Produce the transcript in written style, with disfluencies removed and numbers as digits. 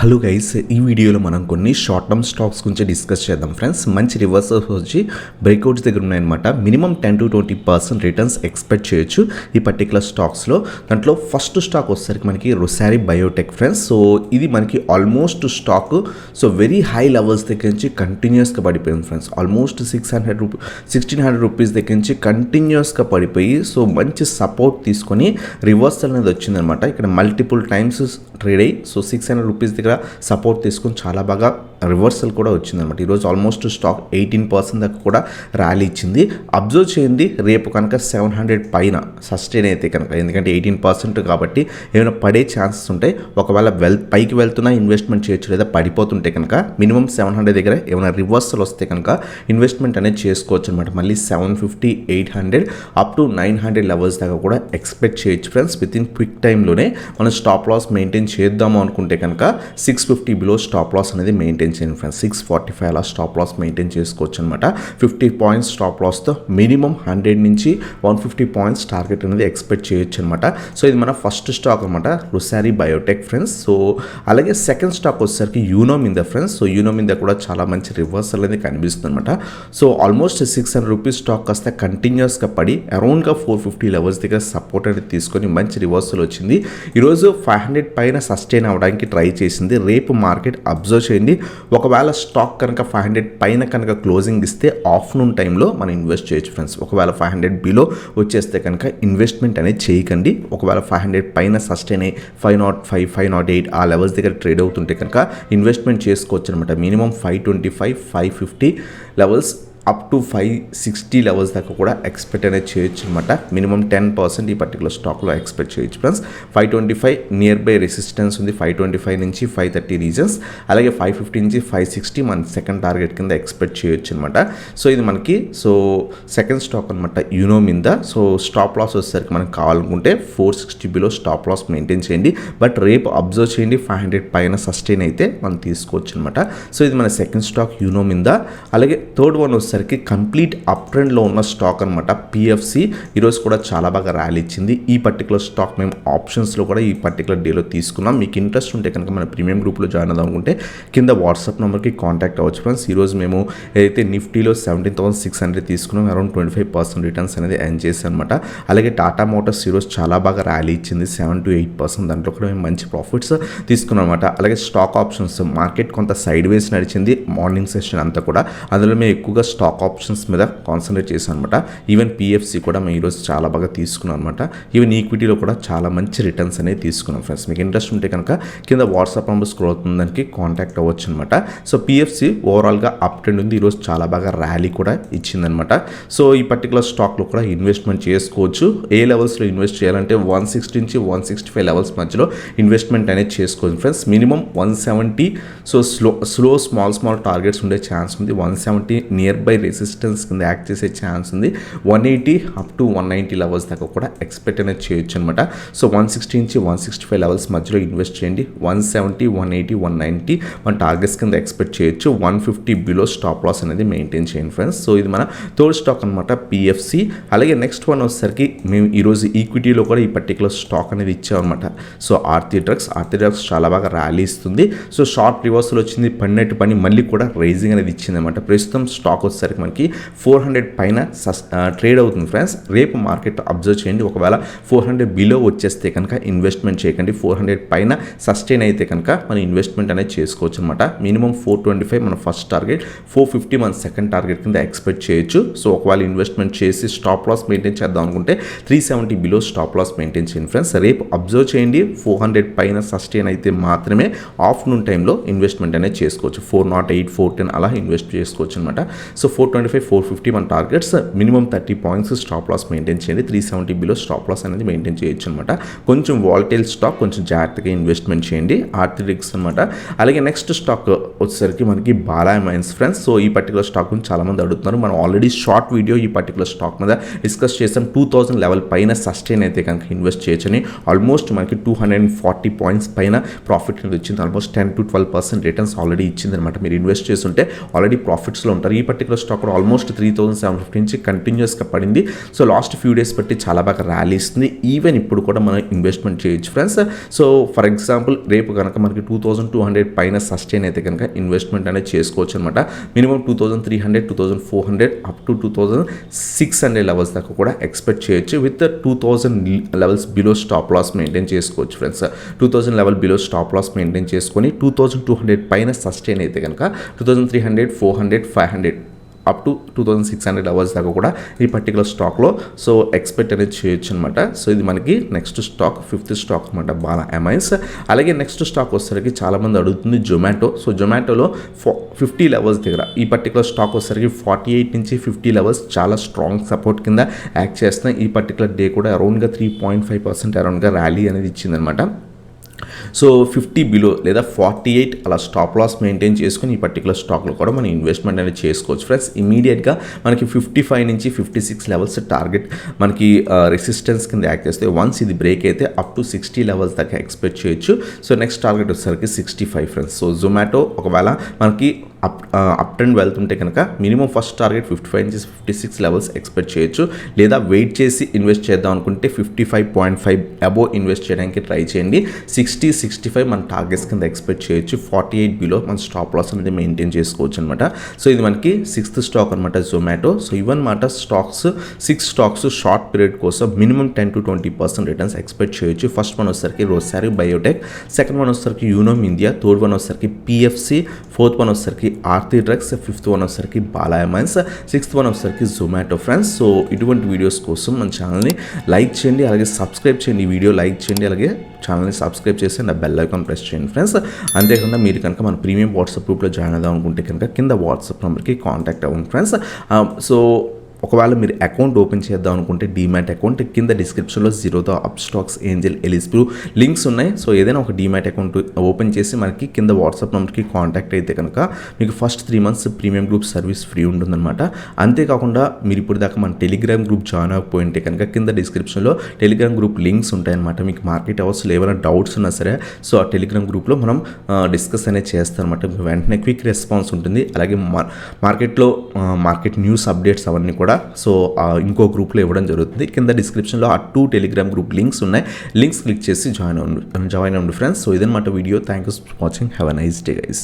Hello guys, ఈ వీడియోలో మనం కొన్ని షార్ట్ టర్మ్ స్టాక్స్ గురించి డిస్కస్ చేద్దాం ఫ్రెండ్స్. మంచి రివర్సల్స్ వచ్చి బ్రేక్అవుట్స్ దగ్గర ఉన్నాయన్నమాట. మినిమం 10-20% రిటర్న్స్ ఎక్స్పెక్ట్ చేయొచ్చు ఈ పర్టికులర్ స్టాక్స్లో. దాంట్లో ఫస్ట్ స్టాక్ వచ్చేసరికి మనకి రొసారీ బయోటెక్ ఫ్రెండ్స్. సో ఇది మనకి almost stock very high levels దగ్గర నుంచి కంటిన్యూస్గా పడిపోయింది ఫ్రెండ్స్. ఆల్మోస్ట్ 1600 రూపీస్ దగ్గర నుంచి కంటిన్యూస్గా పడిపోయి మంచి సపోర్ట్ తీసుకొని రివర్సల్ అనేది వచ్చిందనమాట. ఇక్కడ మల్టిపుల్ టైమ్స్ ట్రేడ్ అయ్యి 600 రూపీస్ దగ్గర సపోర్ట్ తీసుకొని చాలా బాగా రివర్సల్ కూడా వచ్చిందనమాట. ఈరోజు ఆల్మోస్ట్ స్టాక్ 18% దాకా కూడా ర్యాలీ ఇచ్చింది. అబ్జర్వ్ చేయండి, రేపు కనుక 700 పైన సస్టైన్ అయితే కనుక, ఎందుకంటే 18% కాబట్టి ఏమైనా పడే ఛాన్సెస్ ఉంటాయి. ఒకవేళ పైకి వెళ్తున్నా ఇన్వెస్ట్మెంట్ చేయొచ్చు, లేదా పడిపోతుంటే కనుక మినిమం 700 దగ్గర ఏమైనా రివర్సల్ వస్తే కనుక ఇన్వెస్ట్మెంట్ అనేది చేసుకోవచ్చు అనమాట. మళ్ళీ 750, 800 అప్ టు 900 లెవెల్స్ దాకా కూడా ఎక్స్పెక్ట్ చేయొచ్చు ఫ్రెండ్స్. విత్ ఇన్ క్విక్ టైంలోనే మనం స్టాప్ లాస్ మెయింటైన్ చేద్దాము అనుకుంటే కనుక 650 బిలో స్టాప్ లాస్ అనేది మెయింటైన్ చేయండి ఫ్రెండ్స్. 645 అలా స్టాప్ లాస్ మెయింటైన్ చేసుకోవచ్చు అనమాట. 50 పాయింట్స్ స్టాప్ లాస్తో మినిమం 100 నుంచి 150 పాయింట్స్ టార్గెట్ అనేది ఎక్స్పెక్ట్ చేయొచ్చు అనమాట. ఇది మన ఫస్ట్ స్టాక్ అనమాట, రొసారీ బయోటెక్ ఫ్రెండ్స్. అలాగే సెకండ్ స్టాక్ వచ్చేసరికి యూనోమిందా ఫ్రెండ్స్. యూనోమిందా కూడా చాలా మంచి రివర్సల్ అనేది కనిపిస్తుంది అనమాట. ఆల్మోస్ట్ 600 రూపీస్ స్టాక్ కాస్త కంటిన్యూస్గా పడి అరౌండ్గా 450 లెవెల్స్ దగ్గర సపోర్ట్ అనేది తీసుకొని మంచి రివర్సల్ వచ్చింది. ఈరోజు 500 పైన సస్టైన్ అవ్వడానికి ట్రై చేసింది. రేపు మార్కెట్ అబ్జర్వ్ చేయండి, ఒకవేళ స్టాక్ కనుక 500 పైన కనుక క్లోజింగ్ ఇస్తే ఆఫ్టర్నూన్ టైంలో మనం ఇన్వెస్ట్ చేయొచ్చు ఫ్రెండ్స్. ఒకవేళ 500 బిలో వచ్చేస్తే కనుక ఇన్వెస్ట్మెంట్ అనేది చేయకండి. ఒకవేళ 500 పైన సస్టైన్ అయ్యి 505, 508 ఆ లెవెల్స్ దగ్గర ట్రేడ్ అవుతుంటే కనుక ఇన్వెస్ట్మెంట్ చేసుకోవచ్చు అనమాట. Minimum 525, 550 levels up to 560 levels దాకా కూడా ఎక్స్పెక్ట్ అనేది చేయొచ్చు అనమాట. మినిమం 10% ఈ పర్టికులర్ స్టాక్లో ఎక్స్పెక్ట్ చేయొచ్చు ఫ్రెండ్స్. 525 నియర్ బై రెసిస్టెన్స్ ఉంది. 525 నుంచి 530 రీజన్స్, అలాగే 550 నుంచి 560 మన సెకండ్ టార్గెట్ కింద ఎక్స్పెక్ట్ చేయొచ్చు అనమాట. ఇది మనకి సెకండ్ స్టాక్ అనమాట, యూనోమిందా. స్టాప్ లాస్ వచ్చేసరికి మనకు కావాలనుకుంటే 460 బిలో స్టాప్ లాస్ మెయింటైన్ చేయండి. బట్ రేపు అబ్జర్వ్ చేయండి, 500 పైన సస్టైన్ అయితే మనం తీసుకోవచ్చు అనమాట. ఇది మన సెకండ్ స్టాక్ యూనోమిందా. అలాగే థర్డ్ వన్ వచ్చేసరికి కంప్లీట్ అప్ ట్రెండ్లో ఉన్న స్టాక్ అనమాట, పిఎఫ్సి. ఈరోజు కూడా చాలా బాగా ర్యాలీ ఇచ్చింది. ఈ పర్టికులర్ స్టాక్ మేము ఆప్షన్స్లో కూడా ఈ పర్టికులర్ డేలో తీసుకున్నాం. మీకు ఇంట్రెస్ట్ ఉంటే కనుక మన ప్రీమియం గ్రూప్లో జాయిన్ అవుదాం అనుకుంటే కింద వాట్సాప్ నెంబర్కి కాంటాక్ట్ అవ్వచ్చు ఫ్రెండ్స్. ఈరోజు మేము ఏదైతే నిఫ్టీలో 17,600 తీసుకున్నాం, అరౌండ్ 25% రిటర్న్స్ అనేది ఎర్న్ చేసాం అనమాట. అలాగే టాటా మోటార్స్ ఈరోజు చాలా బాగా ర్యాలీ ఇచ్చింది, 7-8%. దాంట్లో కూడా మేము మంచి ప్రాఫిట్స్ తీసుకున్నాం అనమాట. అలాగే స్టాక్ ఆప్షన్స్ మార్కెట్ కొంత సైడ్ వేస్ నడిచింది మార్నింగ్ సెషన్ అంతా కూడా. అందులో మేము ఎక్కువగా స్టాక్ ఆప్షన్స్ మీద కాన్సన్ట్రేట్ చేశాను అనమాట. ఈవెన్ పిఎఫ్సి కూడా మేము ఈరోజు చాలా బాగా తీసుకున్నాం అనమాట. ఈవెన్ ఈక్విటీలో కూడా చాలా మంచి రిటర్న్స్ అనేది తీసుకున్నాం ఫ్రెండ్స్. మీకు ఇంట్రెస్ట్ ఉంటే కనుక కింద వాట్సాప్ నెంబర్ స్క్రోల్ అవుతుంది, దానికి కాంటాక్ట్ అవ్వచ్చు అనమాట. పిఎఫ్సి ఓవరాల్గా అప్ ట్రెండ్ ఉంది, ఈరోజు చాలా బాగా ర్యాలీ కూడా ఇచ్చిందనమాట. ఈ పర్టికులర్ స్టాక్లో కూడా ఇన్వెస్ట్మెంట్ చేసుకోవచ్చు. ఏ లెవెల్స్లో ఇన్వెస్ట్ చేయాలంటే 160 నుంచి 165 లెవెల్స్ మధ్యలో ఇన్వెస్ట్మెంట్ అనేది చేసుకోవచ్చు ఫ్రెండ్స్. మినిమం 170 స్మాల్ టార్గెట్స్ ఉండే ఛాన్స్ ఉంది. 170 నియర్ బై రెసిస్టెన్స్ కింద యాక్ట్ చేసే ఛాన్స్ ఉంది. 180 అప్ టు 190 లెవెల్స్ దాకా కూడా ఎక్స్పెక్ట్ అనేది చేయొచ్చు అనమాట. 160 నుంచి 165 లెవెల్స్ మధ్యలో ఇన్వెస్ట్ చేయండి. 170, 180, 190 మన టార్గెట్స్ కింద ఎక్స్పెక్ట్ చేయొచ్చు. 150 బిలో స్టాప్ లాస్ అనేది మెయింటైన్ చేయండి ఫ్రెండ్స్. ఇది మన థర్డ్ స్టాక్ అనమాట, పిఎఫ్సి. అలాగే నెక్స్ట్ వన్ వచ్చేసరికి మేము ఈరోజు ఈక్విటీలో కూడా ఈ పర్టికులర్ స్టాక్ అనేది ఇచ్చామన్నమాట. ఆర్టిడ్రగ్స్ చాలా బాగా ర్యాలీ ఇస్తుంది. షార్ట్ రివర్సల్ వచ్చింది, పడినట్టు పని మళ్ళీ కూడా రైజింగ్ అనేది ఇచ్చింది అనమాట. ప్రస్తుతం స్టాక్ వచ్చేసరికి మనకి 400 పైన ట్రేడ్ అవుతుంది ఫ్రెండ్స్. రేపు మార్కెట్ అబ్జర్వ్ చేయండి, ఒకవేళ 400 బిలో వచ్చేస్తే కనుక ఇన్వెస్ట్మెంట్ చేయకండి. 400 పైన సస్టైన్ అయితే కనుక మనం ఇన్వెస్ట్మెంట్ అనేది చేసుకోవచ్చు అనమాట. మినిమం 425 మన ఫస్ట్ టార్గెట్, 450 మన సెకండ్ టార్గెట్ కింద ఎక్స్పెక్ట్ చేయొచ్చు. ఒకవేళ ఇన్వెస్ట్మెంట్ చేసి స్టాప్ లాస్ మెయింటైన్ చేద్దాం అనుకుంటే 370 బిలో స్టాప్ లాస్ మెయింటైన్ చేయండి ఫ్రెండ్స్. రేపు అబ్జర్వ్ చేయండి, 400 పైన సస్టైన్ అయితే మాత్రమే ఆఫ్టర్నూన్ టైంలో ఇన్వెస్ట్మెంట్ అనేది చేసుకోవచ్చు. 408, 410 అలా ఇన్వెస్ట్ చేసుకోవచ్చు అనమాట. 425, 450 మన targets. Minimum 30 points stop loss maintain చేయండి. 370 బిలో స్టాప్ లాస్ అనేది మెయింటైన్ చేయొచ్చు అనమాట. కొంచెం వాలటైల్ స్టాక్, కొంచెం జాగ్రత్తగా ఇన్వెస్ట్మెంట్ చేయండి. ఆర్థిడ్రుగ్స్ అనమాట. అలాగే నెక్స్ట్ స్టాక్ వచ్చేసరికి మనకి బాలామైన్స్ ఫ్రెండ్స్. ఈ పర్టికులర్ స్టాక్ గురించి చాలామంది అడుగుతున్నారు. మనం ఆల్రెడీ షార్ట్ వీడియో ఈ పర్టికులర్ స్టాక్ మీద డిస్కస్ చేసాం. 2000 లెవెల్ పైన సస్టైన్ అయితే కనుక ఇన్వెస్ట్ చేయొచ్చని. ఆల్మోస్ట్ మనకి 240 పాయింట్స్ పైన ప్రాఫిట్ అనేది వచ్చింది. ఆల్మోస్ట్ 10-12% రిటర్న్స్ ఆల్రెడీ ఇచ్చింది అనమాట. మీరు ఇన్వెస్ట్ చేస్తుంటే ఆల్రెడీ ప్రాఫిట్స్లో ఉంటారు. ఈ పర్టికులర్ పర్టికులర్ స్టాక్ కూడా ఆల్మోస్ట్ 3750 నుంచి కంటిన్యూస్గా పడింది. సో లాస్ట్ ఫ్యూ డేస్ బట్టి చాలా బాగా ర్యాలీ ఇస్తుంది. ఈవెన్ ఇప్పుడు కూడా మనం ఇన్వెస్ట్మెంట్ చేయొచ్చు ఫ్రెండ్స్. సో ఫర్ ఎగ్జాంపుల్ రేపు కనుక మనకి 2200 పైన సస్టైన్ అయితే కనుక ఇన్వెస్ట్మెంట్ అనేది చేసుకోవచ్చు అనమాట. మినిమం 2300, 2400 అప్ టు 2600 లెవెల్స్ దాకా కూడా ఎక్స్పెక్ట్ చేయొచ్చు. With 2000 levels below stop loss maintain చేసుకోవచ్చు friends. 2000 level below stop loss maintain చేసుకొని 2200 పైన సస్టైన్ అయితే కనుక 2300, 400, 500 అప్ టు 2600 అవర్స్ దాకా కూడా ఈ పర్టికులర్ స్టాక్లో సో ఎక్స్పెక్ట్ అనేది చేయొచ్చు అనమాట. సో ఇది మనకి నెక్స్ట్ స్టాక్, 5th స్టాక్ అనమాట, బాలా అమైన్స్. అలాగే నెక్స్ట్ స్టాక్ వచ్చేసరికి చాలామంది అడుగుతుంది జొమాటో. సో జొమాటోలో 50 లెవెల్స్ దగ్గర ఈ పర్టికులర్ స్టాక్ వచ్చేసరికి 48 నుంచి 50 లెవెల్స్ చాలా స్ట్రాంగ్ సపోర్ట్ కింద యాక్ట్ చేస్తున్నాయి. ఈ పర్టికులర్ డే కూడా అరౌండ్గా 3.5% అరౌండ్గా ర్యాలీ అనేది ఇచ్చిందనమాట. సో 50 బిలో లేదా 48 అలా స్టాప్ లాస్ మెయింటైన్ చేసుకుని ఈ పర్టికులర్ స్టాక్లో కూడా మనం ఇన్వెస్ట్మెంట్ అనేది చేసుకోవచ్చు ఫ్రెండ్స్. ఇమీడియట్గా మనకి 55 నుంచి 56 లెవెల్స్ టార్గెట్ మనకి రెసిస్టెన్స్ కింద యాక్ట్ చేస్తే వన్స్ ఇది బ్రేక్ అయితే అప్ టు 60 లెవెల్స్ దాకా ఎక్స్పెక్ట్ చేయొచ్చు. సో నెక్స్ట్ టార్గెట్ వచ్చేసరికి 65 ఫ్రెండ్స్. సో జొమాటో ఒకవేళ మనకి అప్ ట్రెండ్ వెళ్తుంటే కనుక మినిమం ఫస్ట్ టార్గెట్ 55 నుంచి 56 లెవెల్స్ ఎక్స్పెక్ట్ చేయొచ్చు. లేదా వెయిట్ చేసి ఇన్వెస్ట్ చేద్దాం అనుకుంటే 55.5 అబోవ్ ఇన్వెస్ట్ చేయడానికి ట్రై చేయండి. 60, 65 మన టార్గెట్స్ కింద ఎక్స్పెక్ట్ చేయొచ్చు. 48 బిలో మన స్టాప్ లాస్ అనేది మెయింటైన్ చేసుకోవచ్చు అనమాట. సో ఇది మనకి 6th స్టాక్ అనమాట జొమాటో. సో ఇవన్నమాట స్టాక్స్, 6 స్టాక్స్ షార్ట్ పీరియడ్ కోసం మినిమం 10 to 20% రిటర్న్స్ ఎక్స్పెక్ట్ చేయొచ్చు. ఫస్ట్ వన్ వచ్చేసరికి రోసారి బయోటెక్, సెకండ్ వన్ వచ్చేసరికి యూనోమ్ ఇండియా, థర్డ్ వన్ వచ్చేసరికి PFC, ఫోర్త్ వన్ వచ్చేసరికి ఆర్టిడ్రగ్స్, 5th వన్ వచ్చేసరికి బాలా అమైన్స్, 6th వన్ వచ్చేసరికి జొమాటో ఫ్రెండ్స్. సో ఇటువంటి వీడియోస్ కోసం మన ఛానల్ని లైక్ చేయండి, అలాగే సబ్స్క్రైబ్ చేయండి. ఈ వీడియో లైక్ చేయండి, అలాగే ఛానల్ని సబ్స్క్రైబ్ చేసి నా బెల్ ఐకాన్ ప్రెస్ చేయండి ఫ్రెండ్స్. అంతేకాకుండా మీరు కనుక మన ప్రీమియం వాట్సాప్ గ్రూప్లో జాయిన్ అవుదాం అనుకుంటే కనుక కింద వాట్సాప్ నెంబర్కి కాంటాక్ట్ అవ్వండి ఫ్రెండ్స్. సో ఒకవేళ మీరు అకౌంట్ ఓపెన్ చేద్దాం అనుకుంటే డీమ్యాట్ అకౌంట్ కింద డిస్క్రిప్షన్లో Zerodha up stocks Angel eligible links ఉన్నాయి. సో ఏదైనా ఒక డీమ్యాట్ అకౌంట్ ఓపెన్ చేసి మనకి కింద వాట్సాప్ నెంబర్కి కాంటాక్ట్ అయితే కనుక మీకు first 3 months premium group service free ఉంటుందన్నమాట. అంతేకాకుండా మీరు ఇప్పుడు దాకా మన టెలిగ్రామ్ గ్రూప్ జాయిన్ అవ్వకపోయింటే కనుక కింద డిస్క్రిప్షన్లో టెలిగ్రామ్ గ్రూప్ లింక్స్ ఉంటాయన్నమాట. మీకు మార్కెట్ అవర్స్లో ఏమైనా డౌట్స్ ఉన్నా సరే సో ఆ టెలిగ్రామ్ గ్రూప్లో మనం డిస్కస్ అనేది చేస్తారనమాట. మీకు వెంటనే క్విక్ రెస్పాన్స్ ఉంటుంది. అలాగే మార్కెట్లో మార్కెట్ న్యూస్ అప్డేట్స్ అవన్నీ కూడా సో ఇంకో గ్రూప్లో ఇవ్వడం జరుగుతుంది. కింద డిస్క్రిప్షన్లో ఆ 2 టెలిగ్రామ్ గ్రూప్ లింక్స్ ఉన్నాయి. లింక్స్ క్లిక్ చేసి జాయిన్ అవ్వండి ఫ్రెండ్స్. సో ఇదన్నమాట video. Thank you for watching. Have a nice day guys.